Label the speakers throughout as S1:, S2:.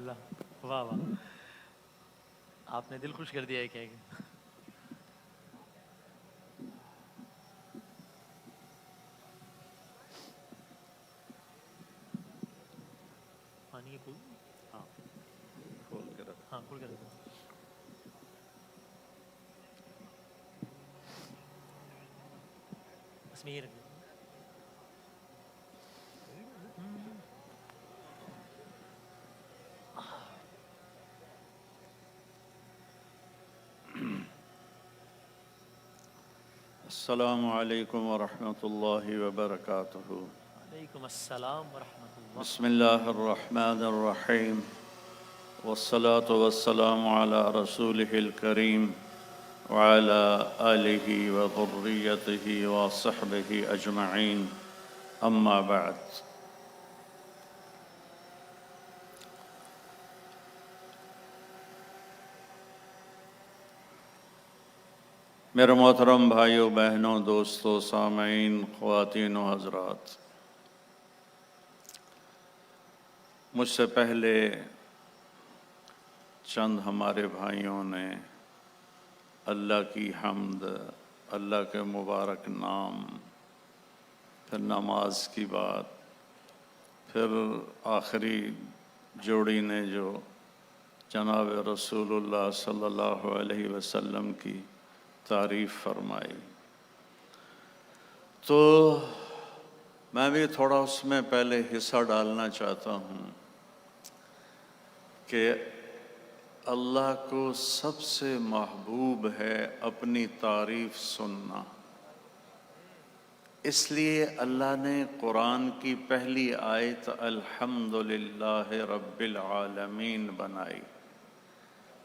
S1: اللہ، واہ واہ، آپ نے دل خوش کر دیا ہے کیا کہ پانی کی کھول، ہاں
S2: کھول کے رکھ.
S1: ہاں کھول کے رکھو. اس میں یہ رکھ دو.
S2: السلام علیکم ورحمۃ اللہ وبرکاتہ.
S1: وعلیکم السلام ورحمۃ اللہ.
S2: بسم اللہ الرحمن الرحیم والصلاة والسلام علی رسولہ الکریم وعلى آلہ وذریتہ وصحبہ اجمعین. اما بعد. میرے محترم بھائیوں، بہنوں، دوستوں، سامعین، خواتین و حضرات، مجھ سے پہلے چند ہمارے بھائیوں نے اللہ کی حمد، اللہ کے مبارک نام، پھر نماز کی بات، پھر آخری جوڑی نے جو جناب رسول اللہ صلی اللہ علیہ وسلم کی تعریف فرمائی، تو میں بھی تھوڑا اس میں پہلے حصہ ڈالنا چاہتا ہوں کہ اللہ کو سب سے محبوب ہے اپنی تعریف سننا. اس لیے اللہ نے قرآن کی پہلی آیت الحمدللہ رب العالمین بنائی.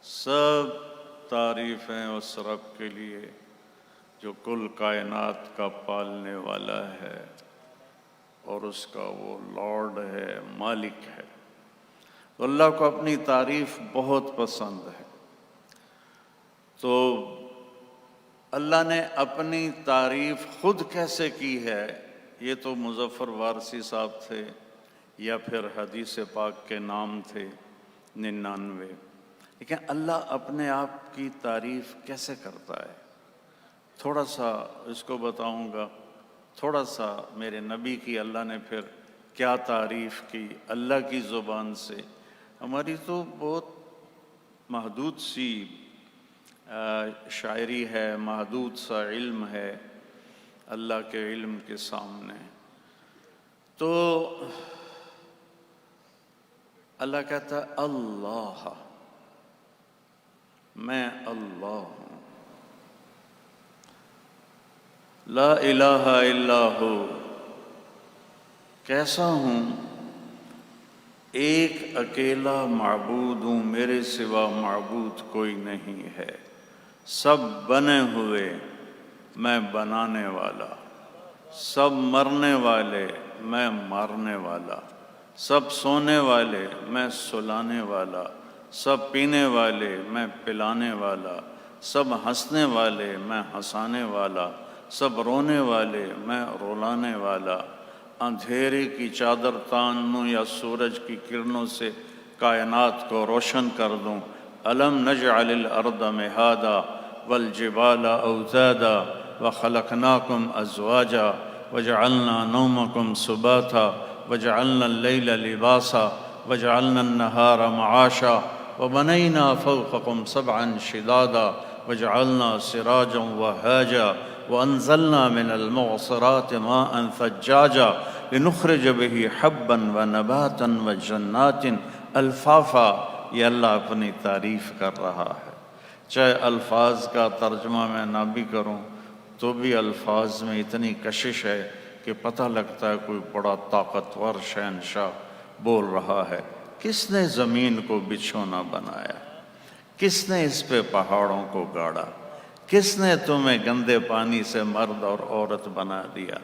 S2: سب تعریفیں اس رب کے لیے جو کل کائنات کا پالنے والا ہے اور اس کا وہ لارڈ ہے، مالک ہے. تو اللہ کو اپنی تعریف بہت پسند ہے. تو اللہ نے اپنی تعریف خود کیسے کی ہے، یہ تو مظفر وارثی صاحب تھے یا پھر حدیث پاک کے نام تھے 99. لیکن اللہ اپنے آپ کی تعریف کیسے کرتا ہے، تھوڑا سا اس کو بتاؤں گا. تھوڑا سا میرے نبی کی اللہ نے پھر کیا تعریف کی اللہ کی زبان سے. ہماری تو بہت محدود سی شاعری ہے، محدود سا علم ہے اللہ کے علم کے سامنے. تو اللہ کہتا ہے اللہ، میں اللہ ہوں، لا الہ الا ہو. کیسا ہوں؟ ایک اکیلا معبود ہوں، میرے سوا معبود کوئی نہیں ہے. سب بنے ہوئے، میں بنانے والا. سب مرنے والے، میں مارنے والا. سب سونے والے، میں سلانے والا. سب پینے والے، میں پلانے والا. سب ہنسنے والے، میں ہنسانے والا. سب رونے والے، میں رلانے والا. اندھیرے کی چادر تان دوں یا سورج کی کرنوں سے کائنات کو روشن کر دوں. الم نجعل الارض مہادا والجبال اوتادا وخلقناکم ازواجا وجعلنا نومکم سباتا وجعلنا اللیل لباسا وجعلنا النہار معاشا وبنینا فوقکم سبعا شدادا وجعلنا سراجا وہاجا وانزلنا من المعصرات ماء ثجاجا لنخرج به حبا ونباتا وجنات الفافا. یہ اللہ اپنی تعریف کر رہا ہے. چاہے الفاظ کا ترجمہ میں نہ بھی کروں تو بھی الفاظ میں اتنی کشش ہے کہ پتہ لگتا ہے کوئی بڑا طاقتور شہنشاہ بول رہا ہے. کس نے زمین کو بچھونا بنایا؟ کس نے اس پہ پہاڑوں کو گاڑا؟ کس نے تمہیں گندے پانی سے مرد اور عورت بنا دیا؟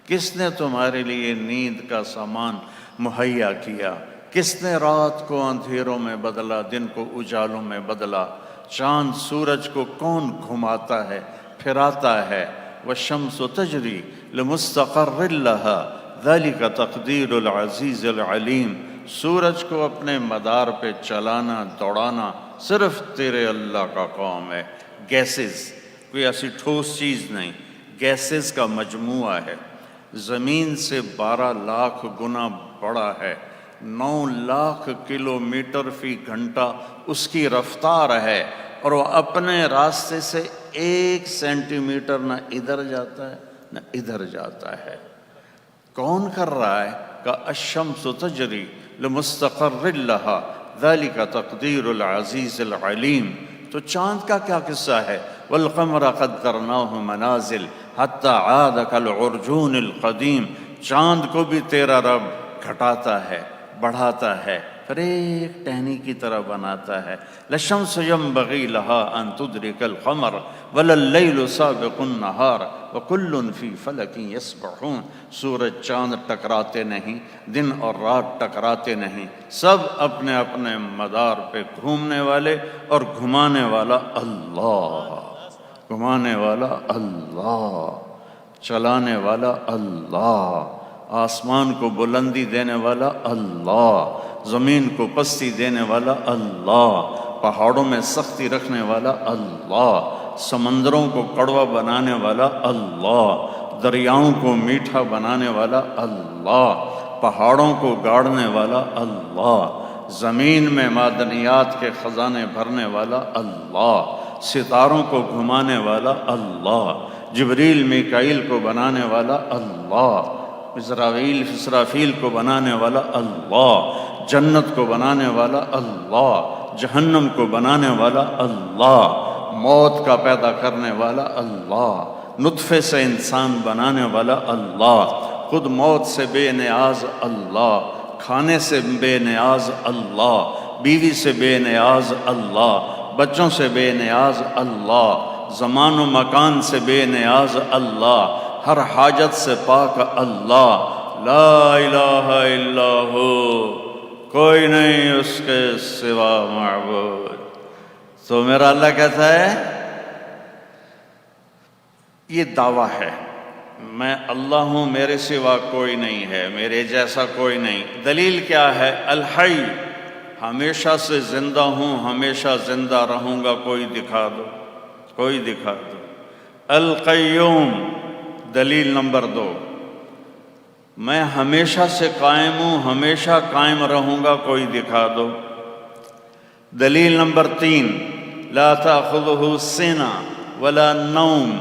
S2: کس نے تمہارے لیے نیند کا سامان مہیا کیا؟ کس نے رات کو اندھیروں میں بدلا، دن کو اجالوں میں بدلا؟ چاند سورج کو کون گھماتا ہے، پھراتا ہے؟ والشمس تجری لمستقر لها ذلك تقدیر العزیز العلیم. سورج کو اپنے مدار پہ چلانا دوڑانا صرف تیرے اللہ کا کام ہے۔ گیسز کوئی ایسی ٹھوس چیز نہیں، گیسز کا مجموعہ ہے، زمین سے 12 لاکھ گنا بڑا ہے، 9 لاکھ کلومیٹر فی گھنٹہ اس کی رفتار ہے، اور وہ اپنے راستے سے 1 سینٹی میٹر نہ ادھر جاتا ہے نہ ادھر جاتا ہے۔ کون کر رہا ہے؟ کہ الشمس تجری لمستقر لها ذلك تقدیر العزیز العلیم۔ تو چاند کا کیا قصہ ہے؟ والقمر قدرناه منازل حتى عاد كالعرجون القدیم۔ چاند کو بھی تیرا رب گھٹاتا ہے، بڑھاتا ہے، پھر ایک ٹہنی کی طرح بناتا ہے۔ للشمس ينبغي لها ان تدرك القمر ولا الليل سابق النهار وكل في فلك يسبحون۔ سورج چاند ٹکراتے نہیں، دن اور رات ٹکراتے نہیں، سب اپنے اپنے مدار پہ گھومنے والے، اور گھمانے والا اللہ، گھمانے والا اللہ، چلانے والا اللہ، آسمان کو بلندی دینے والا اللہ، زمین کو پستی دینے والا اللہ، پہاڑوں میں سختی رکھنے والا اللہ، سمندروں کو کڑوا بنانے والا اللہ، دریاؤں کو میٹھا بنانے والا اللہ، پہاڑوں کو گاڑنے والا اللہ، زمین میں معدنیات کے خزانے بھرنے والا اللہ، ستاروں کو گھمانے والا اللہ، جبریل میکائیل کو بنانے والا اللہ، اسرافیل کو بنانے والا اللہ، جنت کو بنانے والا اللہ، جہنم کو بنانے والا اللہ، موت کا پیدا کرنے والا اللہ، نطفے سے انسان بنانے والا اللہ، خود موت سے بے نیاز اللہ، کھانے سے بے نیاز اللہ، بیوی سے بے نیاز اللہ، بچوں سے بے نیاز اللہ، زمان و مکان سے بے نیاز اللہ، ہر حاجت سے پاک اللہ، لا الہ الا ہو، کوئی نہیں اس کے سوا معبود۔ تو میرا اللہ کہتا ہے یہ دعویٰ ہے، میں اللہ ہوں، میرے سوا کوئی نہیں ہے، میرے جیسا کوئی نہیں۔ دلیل کیا ہے؟ الحی، ہمیشہ سے زندہ ہوں، ہمیشہ زندہ رہوں گا، کوئی دکھا دو، کوئی دکھا دو۔ القیوم، دلیل نمبر 2، میں ہمیشہ سے قائم ہوں، ہمیشہ قائم رہوں گا، کوئی دکھا دو۔ دلیل نمبر 3، لا تأخذہ سنہ ولا نوم،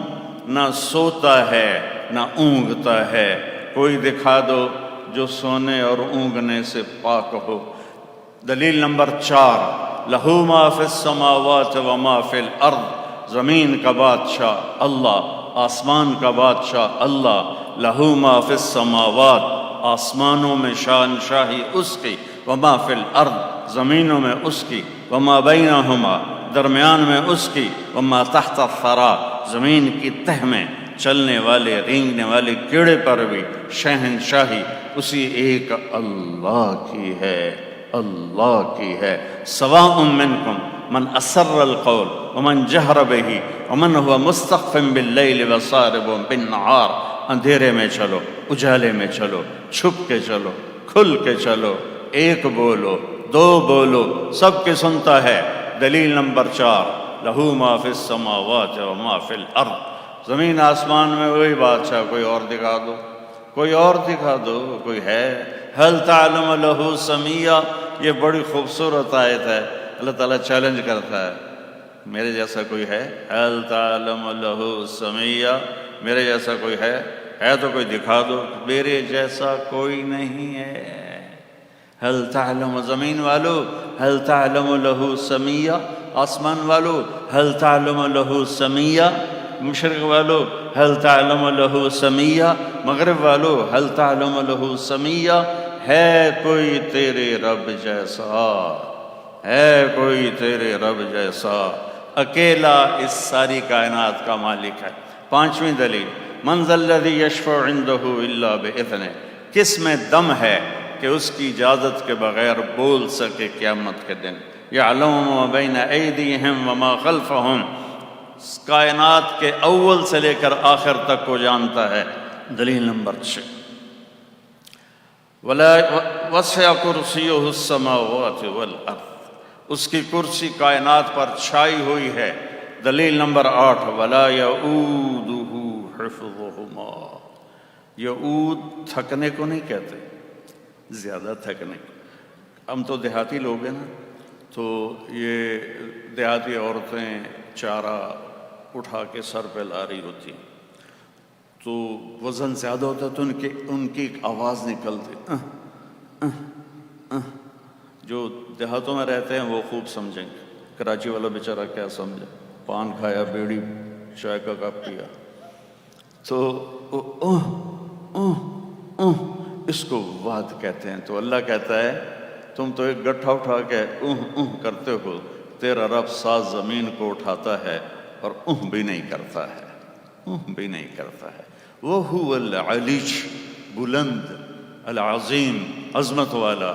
S2: نہ سوتا ہے نہ اونگتا ہے، کوئی دکھا دو جو سونے اور اونگنے سے پاک ہو۔ دلیل نمبر 4، لہو ما فی السماوات وما فی الارض، زمین کا بادشاہ اللہ، آسمان کا بادشاہ اللہ، لہو ما فی السماوات، آسمانوں میں شاہنشاہی اس کی، وما فی الارض، زمینوں میں اس کی، وما بینہما، درمیان میں اس کی، وما تحت الثری، زمین کی تہ میں چلنے والے رینگنے والے کیڑے پر بھی شہنشاہی اسی ایک اللہ کی ہے، اللہ کی ہے۔ سواء منکم من اسر القول ومن جہر بہ ومن هو مستخف باللیل وسارب بالنہار، اندھیرے میں چلو، اجالے میں چلو، چھپ کے چلو، کھل کے چلو، ایک بولو، 2 بولو، سب کے سنتا ہے۔ دلیل نمبر 4، لہو ما فی السماوات وما فی الارض، زمین آسمان میں وہی بادشاہ، کوئی اور دکھا دو، کوئی اور دکھا دو، کوئی ہے؟ هل تعلم له سمیہ، یہ بڑی خوبصورت آیت ہے، اللہ تعالیٰ چیلنج کرتا ہے، میرے جیسا کوئی ہے؟ هل تعلم له سمیہ، میرے جیسا کوئی ہے تو کوئی دکھا دو، میرے جیسا کوئی نہیں ہے۔ هل تعلم، زمین والو، هل تعلم له سمیہ، آسمان والو، هل تعلم له سمیہ، مشرق والو، هل تعلم له سمیہ، مغرب والو، هل تعلم له سمیہ، ہے کوئی تیرے رب جیسا، ہے کوئی تیرے رب جیسا، اکیلا اس ساری کائنات کا مالک ہے۔ 5ویں دلیل، من ذا الذی یشفع عنده الا باذنہ، کس میں دم ہے کہ اس کی اجازت کے بغیر بول سکے قیامت کے دن۔ یعلم ما بین ایدیہم وما خلفہم، کائنات کے اول سے لے کر آخر تک کو جانتا ہے۔ دلیل نمبر 6، وسع کرسیہ السماوات والارض، اس کی کرسی کائنات پر چھائی ہوئی ہے۔ دلیل نمبر 8، ولا یعودہ حفظہما، یعود تھکنے کو نہیں کہتے، زیادہ تھکنے کو۔ ہم تو دیہاتی لوگ ہیں نا، تو یہ دیہاتی عورتیں چارہ اٹھا کے سر پہ لا رہی ہوتی ہیں، تو وزن زیادہ ہوتا ہے تو ان کی ایک آواز نکلتی، جو دیہاتوں میں رہتے ہیں وہ خوب سمجھیں گے، کراچی والا بیچارہ کیا سمجھے، پان کھایا، بیڑی چائے کا کپ پیا، تو اس کو واد کہتے ہیں۔ تو اللہ کہتا ہے تم تو ایک گٹھا اٹھا کے کرتے ہو، تیرا رب 7 زمین کو اٹھاتا ہے اور بھی نہیں کرتا ہے، بھی نہیں کرتا ہے۔ وَهُوَ الْعَلِيُّ، بلند، العظیم، عظمت والا۔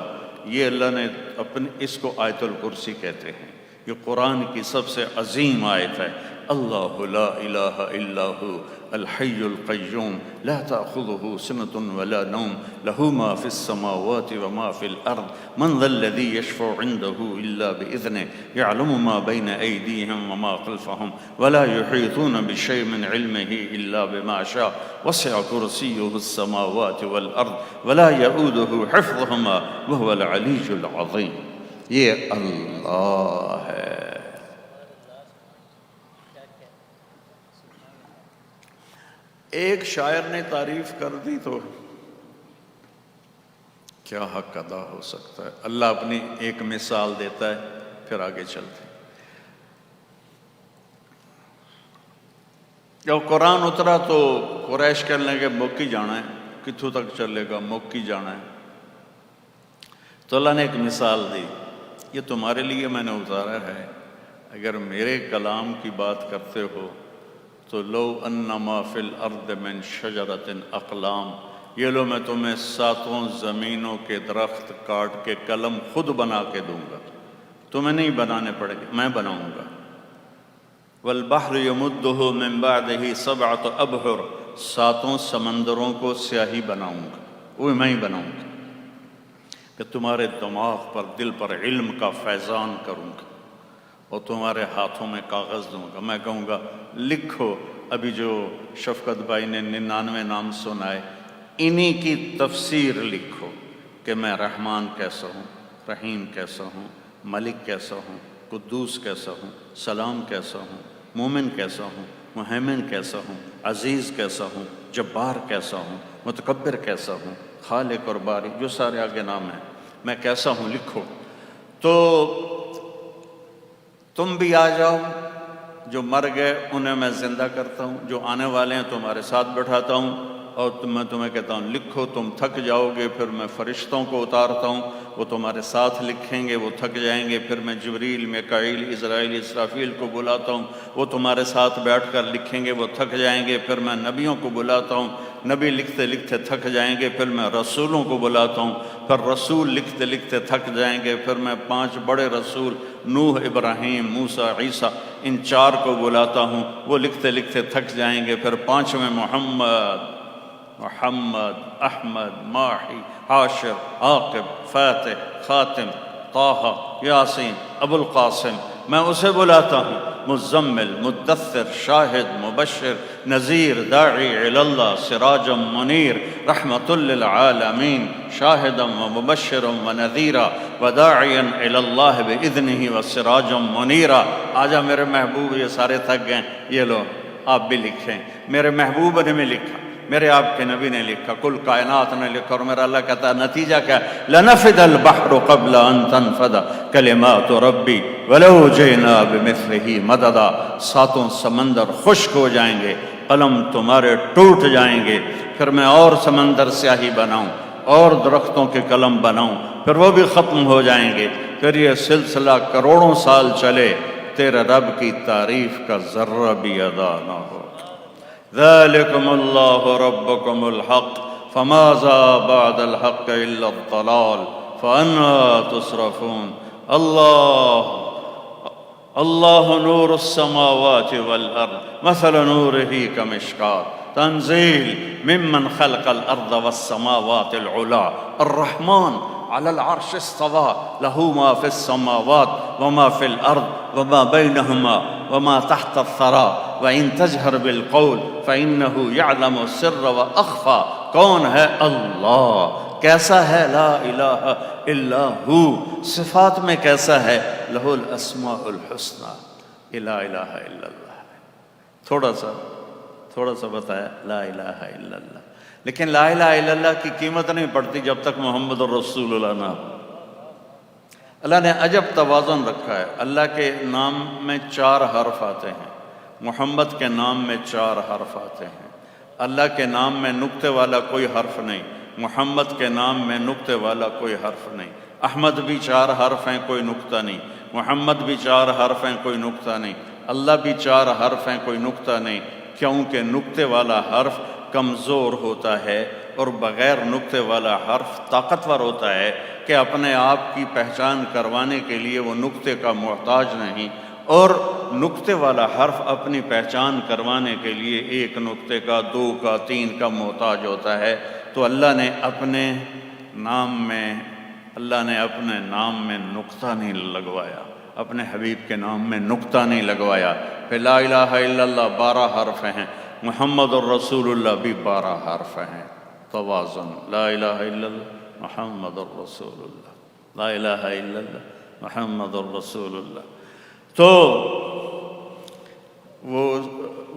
S2: یہ اللہ نے اپنے اس کو آیت الکرسی کہتے ہیں، یہ قرآن کی سب سے عظیم آیت ہے۔ اللہ لا الہ الا ہو الحی القیوم لا تأخذہ سنۃ ولا نوم لہ ما فی السماوات وما فی الارض من ذا الذی یشفع عندہ الا بإذنہ یعلم ما بین ایدیہم وما خلفہم ولا یحیطون بشیء من علمہ الا بما شاء وسع کرسیہ السماوات والارض ولا یؤودہ حفظہما وہو العلی العظیم۔ یہ اللہ ہے۔ ایک شاعر نے تعریف کر دی تو کیا حق ادا ہو سکتا ہے۔ اللہ اپنی ایک مثال دیتا ہے، پھر آگے چلتے ہیں۔ جب قرآن اترا تو قریش کہنے لگے مکی جانا ہے، کتھوں تک چلے گا، مکی جانا ہے۔ تو اللہ نے ایک مثال دی، یہ تمہارے لیے میں نے اتارا ہے، اگر میرے کلام کی بات کرتے ہو تو لو انما فی الارض من شجرۃ اقلام، یہ لو میں تمہیں 7 زمینوں کے درخت کاٹ کے قلم خود بنا کے دوں گا، تمہیں نہیں بنانے پڑے گا، میں بناؤں گا۔ والبحر یمدہ من بعدہ 7 ابحر، 7 سمندروں کو سیاہی بناؤں گا، وہ میں ہی بناؤں گا، کہ تمہارے دماغ پر، دل پر علم کا فیضان کروں گا، اور تمہارے ہاتھوں میں کاغذ دوں گا، میں کہوں گا لکھو۔ ابھی جو شفقت بھائی نے 99 نام سنائے، انہی کی تفسیر لکھو کہ میں رحمان کیسا ہوں، رحیم کیسا ہوں، ملک کیسا ہوں، قدوس کیسا ہوں، سلام کیسا ہوں، مومن کیسا ہوں، مہیمن کیسا ہوں، عزیز کیسا ہوں، جبار کیسا ہوں، متکبر کیسا ہوں، خالق اور باری، جو سارے آگے نام ہیں، میں کیسا ہوں لکھو۔ تو تم بھی آ جاؤ، جو مر گئے انہیں میں زندہ کرتا ہوں، جو آنے والے ہیں تمہارے ساتھ بٹھاتا ہوں، اور میں تمہیں کہتا ہوں لکھو، تم تھک جاؤ گے، پھر میں فرشتوں کو اتارتا ہوں، وہ تمہارے ساتھ لکھیں گے، وہ تھک جائیں گے، پھر میں جبریل، میکائیل، اسرائیل، اسرافیل کو بلاتا ہوں، وہ تمہارے ساتھ بیٹھ کر لکھیں گے، وہ تھک جائیں گے، پھر میں نبیوں کو بلاتا ہوں، نبی لکھتے لکھتے تھک جائیں گے، پھر میں رسولوں کو بلاتا ہوں، پھر رسول لکھتے لکھتے تھک جائیں گے، پھر میں 5 بڑے رسول نوح، ابراہیم، موسیٰ، عیسیٰ، ان 4 کو بلاتا ہوں، وہ لکھتے لکھتے تھک جائیں گے، پھر 5ویں محمد، احمد، ماحی، حاشر، عاقب، فاتح، خاتم، طٰہٰ، یاسین، ابو القاسم، میں اسے بلاتا ہوں، مزمل، مدثر، شاہد، مبشر، نذیر، داعی الی اللہ، سراجا منیر، رحمۃ للعالمین، شاہدا ومبشرا ونذیرا وداعیا الی اللہ باذنہ وسراجا منیرا۔ آجا میرے محبوب، یہ سارے تھک گئے، یہ لو آپ بھی لکھیں۔ میرے محبوب نے بھی لکھا، میرے آپ کے نبی نے لکھا، کل کائنات نے لکھا، اور میرا اللہ کہتا ہے نتیجہ کیا ہے؟ لنفد البحر قبل ان تنفد کلمات ربی ولو جئنا بمثلہ مددا۔ 7 سمندر خشک ہو جائیں گے، قلم تمہارے ٹوٹ جائیں گے، پھر میں اور سمندر سیاہی بناؤں، اور درختوں کے قلم بناؤں، پھر وہ بھی ختم ہو جائیں گے، پھر یہ سلسلہ کروڑوں سال چلے، تیرے رب کی تعریف کا ذرہ بھی ادا نہ ہو۔ ذالکم اللہ ربکم الحق فماذا بعد الحق الا الضلال فانا تصرفون۔ اللہ نور السماوات والارض مثل نورہ کمشکاۃ تنزیل ممن خلق الارض والسماوات العلا الرحمن علی العرش استوى له ما في السماوات وما في الارض وما بينهما وما تحت الثرى وان تجهر بالقول فانه يعلم السر واخفى. کون ہے؟ اللہ. کیسا ہے؟ لا الہ الا ہو. صفات میں کیسا ہے؟ لہ الاسماء الحسنى. لا الہ الا اللہ. تھوڑا سا بتایا لا الہ الا اللہ. لیکن لا الہ الا اللہ کی قیمت نہیں پڑتی جب تک محمد الرسول اللہ نہ ہو. اللہ نے عجب توازن رکھا ہے. اللہ کے نام میں 4 حرف آتے ہیں، محمد کے نام میں 4 حرف آتے ہیں. اللہ کے نام میں نقطے والا کوئی حرف نہیں، محمد کے نام میں نقطے والا کوئی حرف نہیں. احمد بھی 4 حرف ہیں، کوئی نقطہ نہیں. محمد بھی 4 حرف ہیں، کوئی نقطہ نہیں. اللہ بھی 4 حرف ہیں، کوئی نقطہ نہیں. کیونکہ نقطے والا حرف کمزور ہوتا ہے اور بغیر نقطے والا حرف طاقتور ہوتا ہے کہ اپنے آپ کی پہچان کروانے کے لیے وہ نقطے کا محتاج نہیں، اور نقطے والا حرف اپنی پہچان کروانے کے لیے 1 نقطے کا، 2 کا، 3 کا محتاج ہوتا ہے. تو اللہ نے اپنے نام میں نقطہ نہیں لگوایا، اپنے حبیب کے نام میں نقطہ نہیں لگوایا. پھر لا الہ الا اللہ 12 حرف ہیں، محمد الرسول اللہ بھی 12 حرف ہیں. توازن. لا الہ الا اللہ محمد الرسول اللہ، لا الہ الا اللہ محمد الرسول اللہ. تو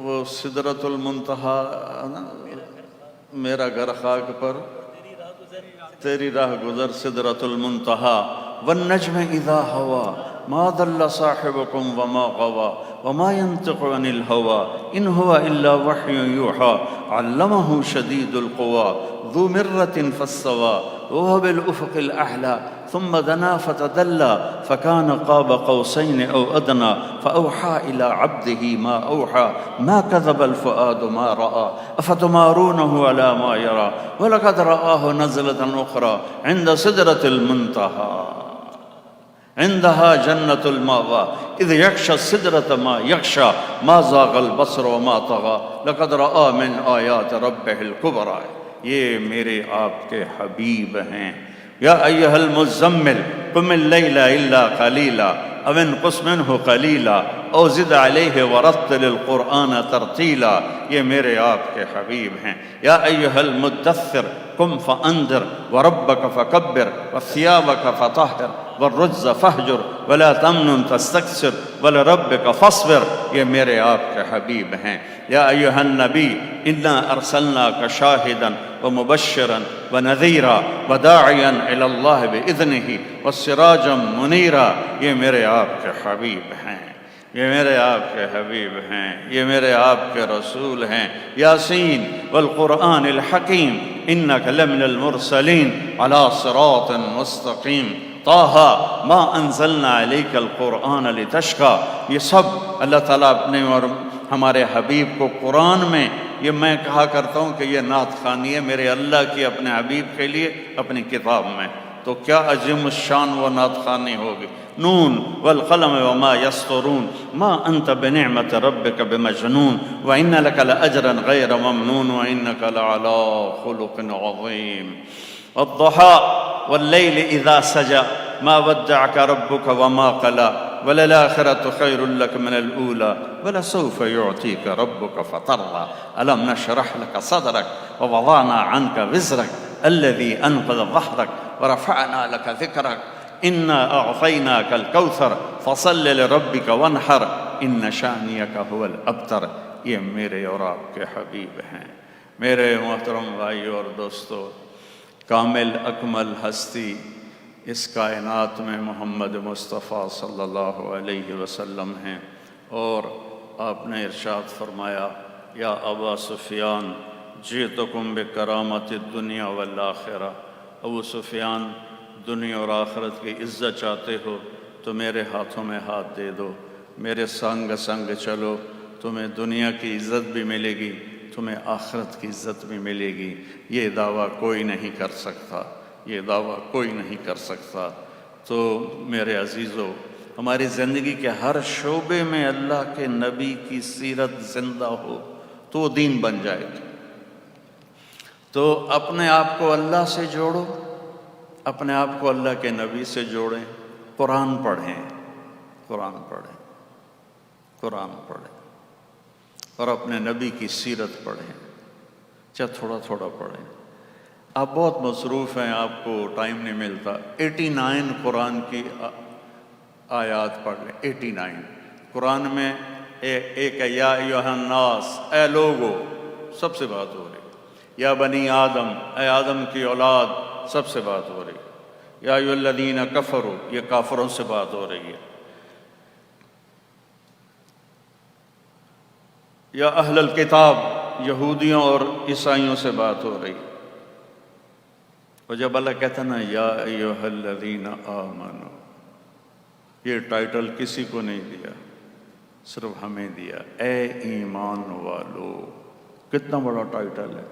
S2: وہ سدرۃ المنتہا، میرا گھر خاک پر تیری راہ گزر سدرۃ المنتہا. والنجم اذا ہوا ما ضل صاحبكم وما غوى وما ينطق عن الهوى ان هو الا وحي يوحى علمه شديد القوى ذو مرة فاستوى وهو بالافق الاعلى ثم دنا فتدلى فكان قاب قوسين او ادنى فاوحى الى عبده ما اوحى ما كذب الفؤاد ما راى افتمارونه على ما يرى ولقد رآه نزلة اخرى عند سدرة المنتهى عندها جنة المأوى إذ يغشى السدرة ما يغشى ما زاغ البصر وما طغى لقد رأى من آيات ربه الكبرى. یہ میرے آپ کے حبیب ہیں. یا ایہا المزمل قم اللیل الا قلیلا او انقص منہ قلیلا او زد علیہ ورتل القرآن ترتیلا. یہ میرے آپ کے حبیب ہیں. یا ایہا المدثر قم فانذر وربک فکبر وثیابک فطہر والرجز فہجر ولا تمنن تستکثر ولربک فاصبر. یہ میرے آپ کے حبیب ہیں. یا ایہا النبی انا ارسلناک شاہدا ومبشرا ونذیرا وداعیا الی اللہ باذنہ وسراجا منیرا. یہ میرے آپ کے حبیب ہیں، یہ میرے آپ کے حبیب ہیں، یہ میرے آپ کے رسول ہیں. یاسین والقرآن الحکیم انک لمن المرسلین علی صراط مستقیم. طٰہٰ ما انزلنا علیک القرآن لتشقیٰ. یہ سب اللہ تعالیٰ اپنے اور ہمارے حبیب کو قرآن میں، یہ میں کہا کرتا ہوں کہ یہ نعت خوانی ہے میرے اللہ کی اپنے حبیب کے لیے اپنی کتاب میں. تو کیا عظیم الشان وہ نعت خوانی ہوگی. نون والقلم وما يسطرون ما انت بنعمت ربک بمجنون وان لک لاجرا غیر ممنون وانک لعلی خلق عظیم. والضحى والليل اذا سجى ما ودعك ربك وما قلى وللآخرة خير لك من الأولى ولسوف يعطيك ربك فترضى. ألم نشرح لك صدرك ووضعنا عنك وزرك الذي أنقذ ظهرك ورفعنا لك ذكرك إنا أعطيناك الكوثر فصل لربك وانحر إن شانئك هو الأبتر. یہ میرے اور آپ کے حبیب ہیں. میرے محترم بھائیو اور دوستو، کامل اکمل ہستی اس کائنات میں محمد مصطفیٰ صلی اللہ علیہ وسلم ہیں. اور آپ نے ارشاد فرمایا یا ابا سفیان جئتکم بکرامت الدنیا والآخرہ. ابو سفیان، دنیا اور آخرت کی عزت چاہتے ہو تو میرے ہاتھوں میں ہاتھ دے دو، میرے سنگ سنگ چلو، تمہیں دنیا کی عزت بھی ملے گی، تمہیں آخرت کی عزت بھی ملے گی. یہ دعویٰ کوئی نہیں کر سکتا، یہ دعویٰ کوئی نہیں کر سکتا. تو میرے عزیزو، ہماری زندگی کے ہر شعبے میں اللہ کے نبی کی سیرت زندہ ہو تو وہ دین بن جائے گا. تو اپنے آپ کو اللہ سے جوڑو، اپنے آپ کو اللہ کے نبی سے جوڑیں، قرآن پڑھیں، قرآن پڑھیں، قرآن پڑھیں، اور اپنے نبی کی سیرت پڑھیں، چاہے تھوڑا تھوڑا پڑھیں۔ آپ بہت مصروف ہیں، آپ کو ٹائم نہیں ملتا۔ 89 قرآن کی آیات پڑھ لیں، 89۔ قرآن میں ایک ہے یا ایھا الناس، اے لوگو، سب سے بات ہو رہی۔ یا بنی آدم، اے آدم کی اولاد، سب سے بات ہو رہی۔ یا ایھا الذین کفروا، یہ کافروں سے بات ہو رہی ہے۔ یا اہل الکتاب، یہودیوں اور عیسائیوں سے بات ہو رہی۔ اور جب اللہ کہتا نا یا ایھا الذین آمنوا، یہ ٹائٹل کسی کو نہیں دیا، صرف ہمیں دیا، اے ایمان والو۔ کتنا بڑا ٹائٹل ہے،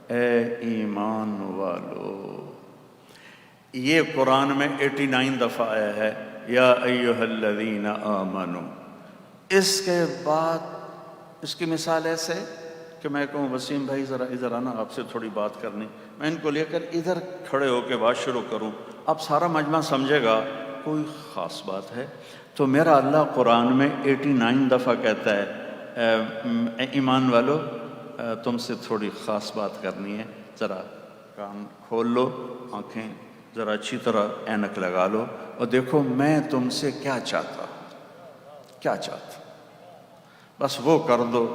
S2: اے ایمان والو۔ یہ قرآن میں 89 دفعہ آیا ہے، یا ایھا الذین آمنوا۔ اس کے بعد اس کی مثال ایسے کہ میں کہوں وسیم بھائی ذرا ادھر آنا، آپ سے تھوڑی بات کرنی، میں ان کو لے کر ادھر کھڑے ہو کے بات شروع کروں، اب سارا مجمع سمجھے گا کوئی خاص بات ہے۔ تو میرا اللہ قرآن میں 89 دفعہ کہتا ہے ایمان والو تم سے تھوڑی خاص بات کرنی ہے، ذرا کان کھول لو، آنکھیں ذرا اچھی طرح اینک لگا لو اور دیکھو میں تم سے کیا چاہتا ہوں، کیا چاہتا ہوں، بس وہ کر دو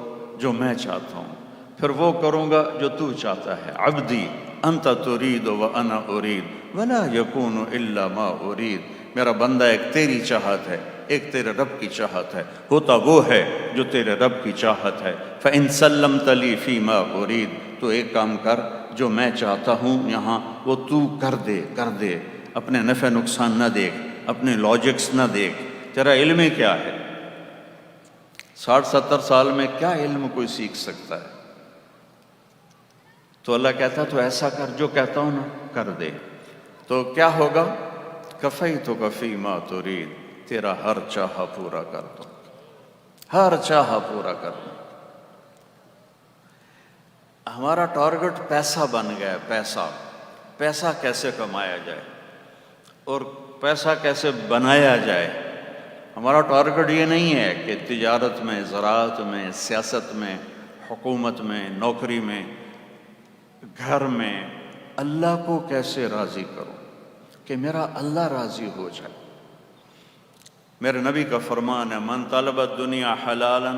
S2: جو میں چاہتا ہوں، پھر وہ کروں گا جو تو چاہتا ہے۔ عبدی انت ترید وانا ارید ولا یکون الا ما ارید۔ میرا بندہ ایک تیری چاہت ہے، ایک تیرے رب کی چاہت ہے، ہوتا وہ ہے جو تیرے رب کی چاہت ہے۔ فإن سلمت لی فیما ارید، تو ایک کام کر، جو میں چاہتا ہوں یہاں وہ تو کر دے، کر دے، اپنے نفع نقصان نہ دیکھ، اپنے لاجکس نہ دیکھ، تیرا علم کیا ہے؟ 60-70 سال میں کیا علم کوئی سیکھ سکتا ہے؟ تو اللہ کہتا تو ایسا کر جو کہتا ہوں نا، کر دے، تو کیا ہوگا؟ کفیتک فیما ترید، تیرا ہر چاہا پورا کر دو، ہر چاہا پورا کر دو۔ ہمارا ٹارگٹ پیسہ بن گیا ہے، پیسہ، پیسہ کیسے کمایا جائے اور پیسہ کیسے بنایا جائے۔ ہمارا ٹارگٹ یہ نہیں ہے کہ تجارت میں، زراعت میں، سیاست میں، حکومت میں، نوکری میں، گھر میں اللہ کو کیسے راضی کروں کہ میرا اللہ راضی ہو جائے۔ میرے نبی کا فرمان ہے من طلب الدنیا حلالا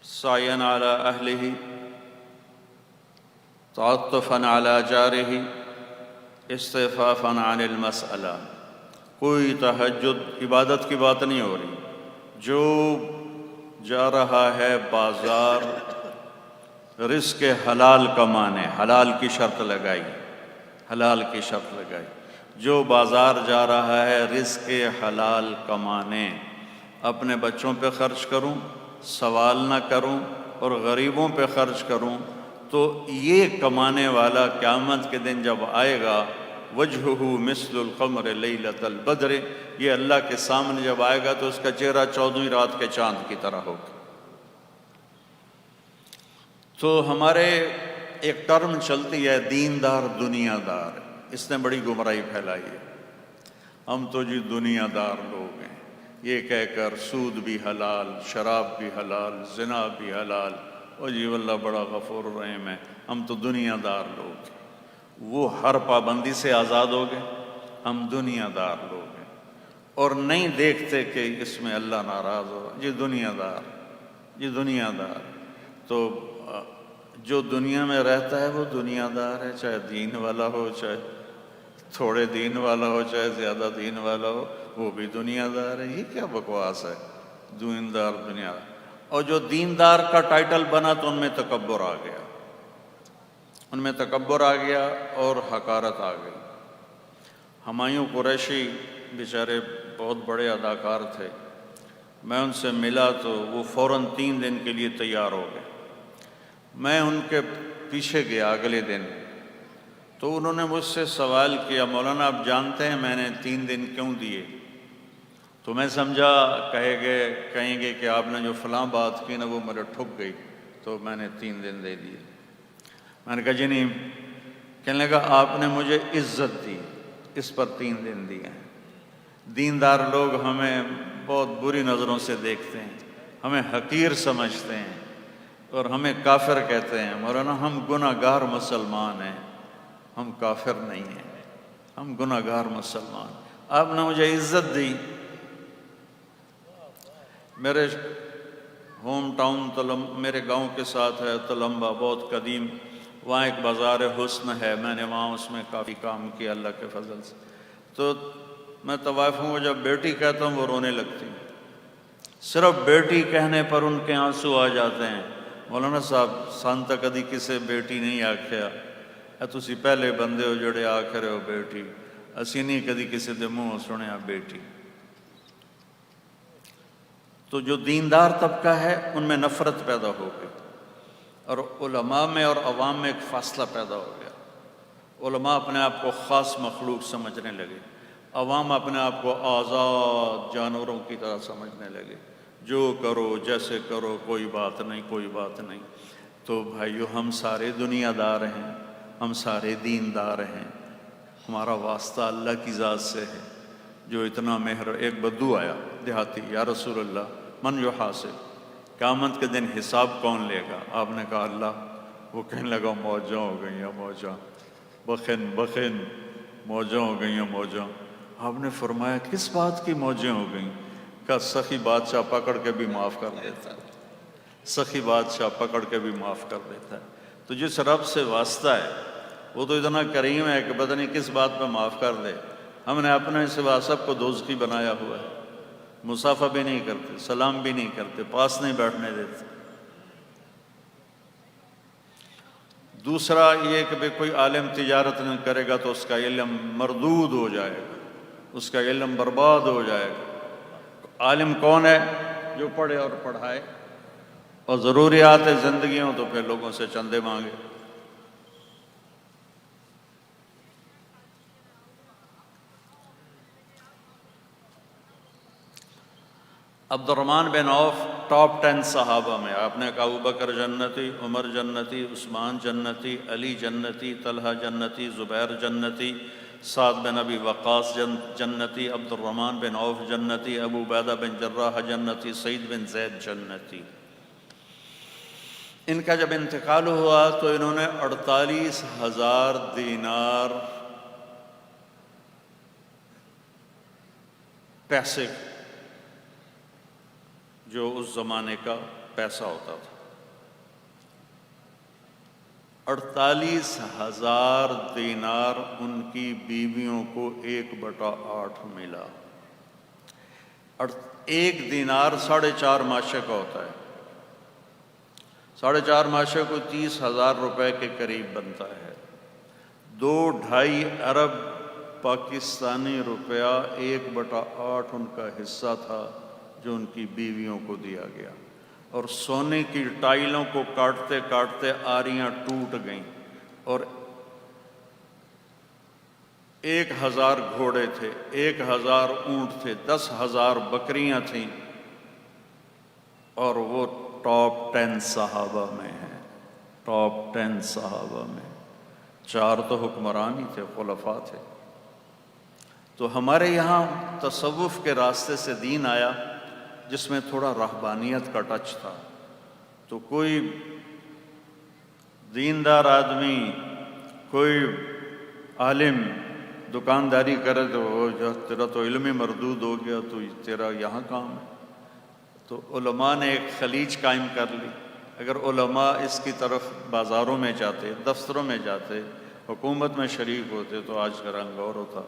S2: سعیا علی اہلہ تعطفا علی جارہ استعفافا عن المسئلہ۔ کوئی تہجد عبادت کی بات نہیں ہو رہی، جو جا رہا ہے بازار رزق حلال کمانے، حلال کی شرط لگائی، حلال کی شرط لگائی، جو بازار جا رہا ہے رزق حلال کمانے، اپنے بچوں پہ خرچ کروں، سوال نہ کروں اور غریبوں پہ خرچ کروں، تو یہ کمانے والا قیامت کے دن جب آئے گا وجہہ مثل القمر لیلۃ البدر، یہ اللہ کے سامنے جب آئے گا تو اس کا چہرہ 14ویں رات کے چاند کی طرح ہوگا۔ تو ہمارے ایک ٹرم چلتی ہے دیندار دنیا دار، اس نے بڑی گمراہی پھیلائی ہے۔ ہم تو جی دنیا دار لوگ ہیں، یہ کہہ کر سود بھی حلال، شراب بھی حلال، زنا بھی حلال، اور جی واللہ بڑا غفور الرحیم ہے، ہم تو دنیا دار لوگ ہیں۔ وہ ہر پابندی سے آزاد ہو گئے، ہم دنیا دار لوگ ہیں، اور نہیں دیکھتے کہ اس میں اللہ ناراض ہو، جی دنیا دار، جی دنیا دار۔ تو جو دنیا میں رہتا ہے وہ دنیا دار ہے، چاہے دین والا ہو، چاہے تھوڑے دین والا ہو، چاہے زیادہ دین والا ہو، وہ بھی دنیا دار ہے۔ یہ کیا بکواس ہے، دیندار دنیا دار۔ اور جو دیندار کا ٹائٹل بنا تو ان میں تکبر آ گیا، ان میں تکبر آ گیا اور حقارت آ گئی۔ ہمایوں قریشی بیچارے بہت بڑے اداکار تھے، میں ان سے ملا تو وہ فوراً 3 دن کے لیے تیار ہو گئے۔ میں ان کے پیچھے گیا اگلے دن، تو انہوں نے مجھ سے سوال کیا مولانا آپ جانتے ہیں میں نے 3 دن کیوں دیے؟ تو میں سمجھا کہیں گے کہ آپ نے جو فلاں بات کی نا وہ میرے ٹھک گئی، تو میں نے 3 دن دے دیے۔ میں نے کہا جی نہیں، کہنے لگا آپ نے مجھے عزت دی، اس پر 3 دن دیے ہیں۔ دیندار لوگ ہمیں بہت بری نظروں سے دیکھتے ہیں، ہمیں حقیر سمجھتے ہیں اور ہمیں کافر کہتے ہیں۔ مولانا ہم گناہ گار مسلمان ہیں، ہم کافر نہیں ہیں، ہم گناہ گار مسلمان۔ آپ نے مجھے عزت دی۔ میرے ہوم ٹاؤن میرے گاؤں کے ساتھ ہے تلمبا، بہت قدیم، وہاں ایک بازار حسن ہے، میں نے وہاں اس میں کافی کام کیا اللہ کے فضل سے۔ تو میں طوائفوں کو جب بیٹی کہتا ہوں وہ رونے لگتی، صرف بیٹی کہنے پر ان کے آنسو آ جاتے ہیں۔ مولانا صاحب سان تک کدی کسے بیٹی نہیں آکھیا، تسی پہلے بندے ہو جڑے آکھ رہے ہو بیٹی، اسی نہیں کدی کسی دے منہ سنیا بیٹی۔ تو جو دیندار طبقہ ہے ان میں نفرت پیدا ہو گئی، اور علماء میں اور عوام میں ایک فاصلہ پیدا ہو گیا۔ علماء اپنے آپ کو خاص مخلوق سمجھنے لگے، عوام اپنے آپ کو آزاد جانوروں کی طرح سمجھنے لگے، جو کرو جیسے کرو کوئی بات نہیں، کوئی بات نہیں۔ تو بھائیو ہم سارے دنیا دار ہیں، ہم سارے دیندار ہیں، ہمارا واسطہ اللہ کی ذات سے ہے جو اتنا مہر۔ ایک بدو آیا دیہاتی، یا رسول اللہ من یحاسب، قیامت کے دن حساب کون لے گا؟ آپ نے کہا اللہ۔ وہ کہنے لگا موجاں ہو گئی ہیں موجاں، بخن بخن موجاں ہو گئی ہیں موجاں۔ آپ نے فرمایا کس بات کی موجیں ہو گئیں؟ کہا سخی بادشاہ پکڑ کے بھی معاف کر دیتا ہے، سخی بادشاہ پکڑ کے بھی معاف کر دیتا ہے۔ تو جس رب سے واسطہ ہے وہ تو اتنا کریم ہے کہ پتہ نہیں کس بات پہ معاف کر دے۔ ہم نے اپنے سوا سب کو دوزخی بنایا ہوا ہے، مصافحہ بھی نہیں کرتے، سلام بھی نہیں کرتے، پاس نہیں بیٹھنے دیتے۔ دوسرا یہ کہ بھئی کوئی عالم تجارت نہیں کرے گا تو اس کا علم مردود ہو جائے گا، اس کا علم برباد ہو جائے گا۔ عالم کون ہے؟ جو پڑھے اور پڑھائے، اور ضروریات زندگی ہوں تو پھر لوگوں سے چندے مانگے۔ عبد الرحمن بن عوف ٹاپ 10 صحابہ میں، آپ نے کہا ابوبکر جنتی، عمر جنتی، عثمان جنتی، علی جنتی، طلحہ جنتی، زبیر جنتی، سعد بن ابی وقاص جنتی، عبد الرحمن بن عوف جنتی، ابو عبیدہ بن جراح جنتی، سعید بن زید جنتی۔ ان کا جب انتقال ہوا تو انہوں نے 48,000 دینار پیسے، جو اس زمانے کا پیسہ ہوتا تھا، 48,000 دینار ان کی بیویوں کو 1/8 ملا۔ اور 1 دینار 4.5 ماشے کا ہوتا ہے، 4.5 ماشے کو 30,000 روپے کے قریب بنتا ہے۔ 2-2.5 ارب پاکستانی روپیہ 1/8 ان کا حصہ تھا جو ان کی بیویوں کو دیا گیا۔ اور سونے کی ٹائلوں کو کاٹتے کاٹتے آریاں ٹوٹ گئیں، اور 1,000 گھوڑے تھے، 1,000 اونٹ تھے، 10,000 بکریاں تھیں، اور وہ ٹاپ 10 صحابہ میں ہیں، ٹاپ 10 صحابہ میں۔ 4 تو حکمران ہی تھے، خلفاء تھے۔ تو ہمارے یہاں تصوف کے راستے سے دین آیا جس میں تھوڑا رہبانیت کا ٹچ تھا۔ تو کوئی دیندار آدمی، کوئی عالم دکانداری کرے تو تیرا تو علم ہی مردود ہو گیا، تو تیرا یہاں کام ہے۔ تو علماء نے ایک خلیج قائم کر لی۔ اگر علماء اس کی طرف بازاروں میں جاتے، دفتروں میں جاتے، حکومت میں شریک ہوتے تو آج کا رنگ اور ہوتا۔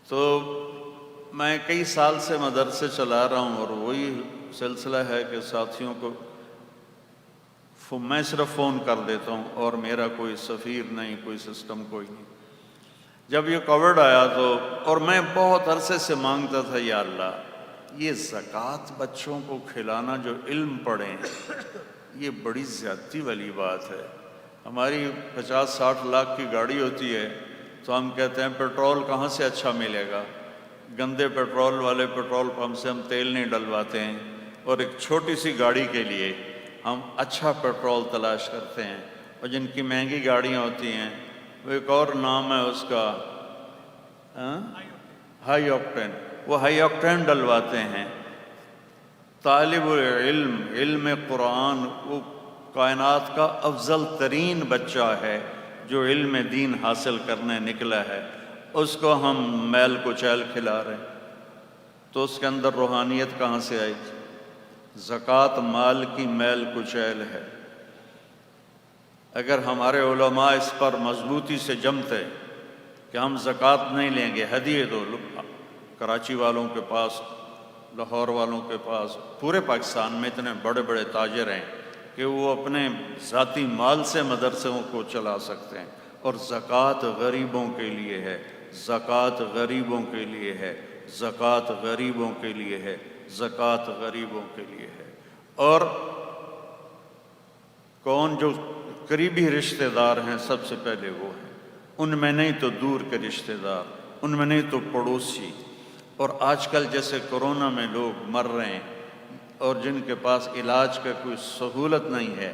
S2: تو میں کئی سال سے مدرسے چلا رہا ہوں، اور وہی سلسلہ ہے کہ ساتھیوں کو میں صرف فون کر دیتا ہوں، اور میرا کوئی سفیر نہیں، کوئی سسٹم کوئی نہیں۔ جب یہ کووڈ آیا تو، اور میں بہت عرصے سے مانگتا تھا یا اللہ یہ زکوٰۃ بچوں کو کھلانا جو علم پڑھیں، یہ بڑی زیادتی والی بات ہے۔ ہماری 50-60 لاکھ کی گاڑی ہوتی ہے تو ہم کہتے ہیں پیٹرول کہاں سے اچھا ملے گا، گندے پیٹرول والے پیٹرول پمپ سے ہم تیل نہیں ڈلواتے ہیں، اور ایک چھوٹی سی گاڑی کے لیے ہم اچھا پیٹرول تلاش کرتے ہیں، اور جن کی مہنگی گاڑیاں ہوتی ہیں وہ ایک اور نام ہے اس کا ہائی آکٹین، وہ ہائی آکٹین ڈلواتے ہیں۔ طالب علم، علم قرآن، وہ کائنات کا افضل ترین بچہ ہے جو علم دین حاصل کرنے نکلا ہے، اس کو ہم میل کچیل کھلا رہے ہیں، تو اس کے اندر روحانیت کہاں سے آئی؟ زکوٰۃ مال کی میل کچیل ہے۔ اگر ہمارے علماء اس پر مضبوطی سے جمتے کہ ہم زکوٰۃ نہیں لیں گے، ہدیے دو، کراچی والوں کے پاس، لاہور والوں کے پاس، پورے پاکستان میں اتنے بڑے بڑے تاجر ہیں کہ وہ اپنے ذاتی مال سے مدرسوں کو چلا سکتے ہیں، اور زکوٰۃ غریبوں کے لیے ہے، زکوٰۃ غریبوں کے لیے ہے، زکوٰۃ غریبوں کے لیے ہے، زکوٰۃ غریبوں کے لیے ہے۔ اور کون جو قریبی رشتہ دار ہیں سب سے پہلے وہ ہیں، ان میں نہیں تو دور کے رشتہ دار، ان میں نہیں تو پڑوسی۔ اور آج کل جیسے کرونا میں لوگ مر رہے ہیں اور جن کے پاس علاج کا کوئی سہولت نہیں ہے،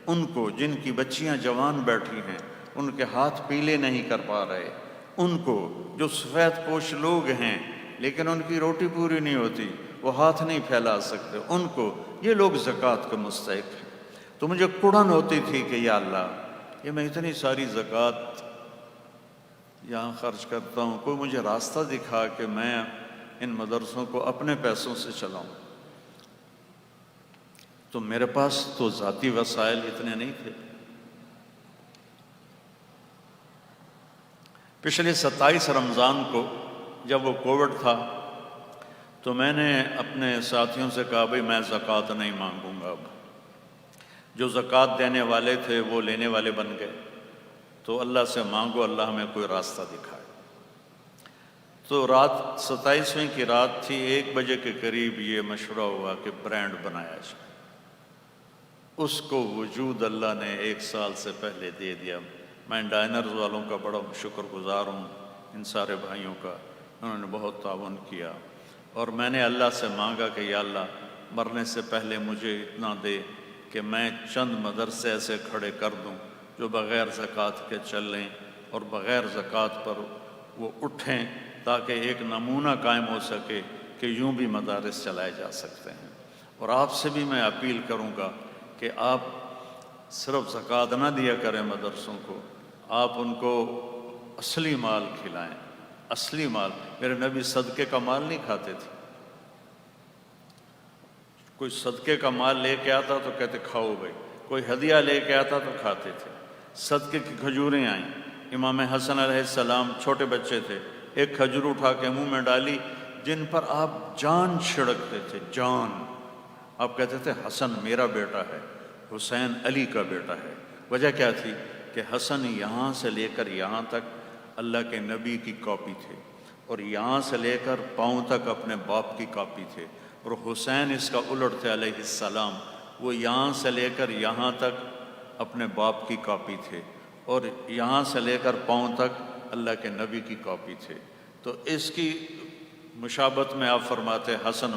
S2: ان کو، جن کی بچیاں جوان بیٹھی ہیں، ان کے ہاتھ پیلے نہیں کر پا رہے، ان کو، جو سفید پوش لوگ ہیں لیکن ان کی روٹی پوری نہیں ہوتی، وہ ہاتھ نہیں پھیلا سکتے، ان کو، یہ لوگ زکوٰۃ کے مستحق ہیں۔ تو مجھے کڑن ہوتی تھی کہ یا اللہ، یہ میں اتنی ساری زکوٰۃ یہاں خرچ کرتا ہوں، کوئی مجھے راستہ دکھا کہ میں ان مدرسوں کو اپنے پیسوں سے چلاؤں۔ تو میرے پاس تو ذاتی وسائل اتنے نہیں تھے۔ پچھلے 27 رمضان کو جب وہ کووڈ تھا تو میں نے اپنے ساتھیوں سے کہا بھئی میں زکوٰۃ نہیں مانگوں گا، اب جو زکوٰۃ دینے والے تھے وہ لینے والے بن گئے، تو اللہ سے مانگو اللہ ہمیں کوئی راستہ دکھائے۔ تو رات 27ویں کی رات تھی، 1 بجے کے قریب یہ مشورہ ہوا کہ برانڈ بنایا جائے۔ اس کو وجود اللہ نے 1 سال سے پہلے دے دیا۔ میں ڈائنرز والوں کا بڑا شکر گزار ہوں، ان سارے بھائیوں کا، انہوں نے بہت تعاون کیا۔ اور میں نے اللہ سے مانگا کہ یا اللہ مرنے سے پہلے مجھے اتنا دے کہ میں چند مدرسے ایسے کھڑے کر دوں جو بغیر زکوٰۃ کے چلیں اور بغیر زکوٰۃ پر وہ اٹھیں، تاکہ ایک نمونہ قائم ہو سکے کہ یوں بھی مدارس چلائے جا سکتے ہیں۔ اور آپ سے بھی میں اپیل کروں گا کہ آپ صرف زکوٰۃ نہ دیا کریں مدرسوں کو، آپ ان کو اصلی مال کھلائیں، اصلی مال۔ میرے نبی صدقے کا مال نہیں کھاتے تھے، کوئی صدقے کا مال لے کے آتا تو کہتے کھاؤ بھائی، کوئی ہدیہ لے کے آتا تو کھاتے تھے۔ صدقے کی کھجوریں آئیں، امام حسن علیہ السلام چھوٹے بچے تھے، ایک کھجور اٹھا کے منہ میں ڈالی، جن پر آپ جان چھڑکتے تھے، جان۔ آپ کہتے تھے حسن میرا بیٹا ہے، حسین علی کا بیٹا ہے۔ وجہ کیا تھی کہ حسن یہاں سے لے کر یہاں تک اللہ کے نبی کی کاپی تھے، اور یہاں سے لے کر پاؤں تک اپنے باپ کی کاپی تھے، اور حسین اس کا الٹ تھے علیہ السلام، وہ یہاں سے لے کر یہاں تک اپنے باپ کی کاپی تھے، اور یہاں سے لے کر پاؤں تک اللہ کے نبی کی کاپی تھے۔ تو اس کی مشابہت میں آپ فرماتے حسن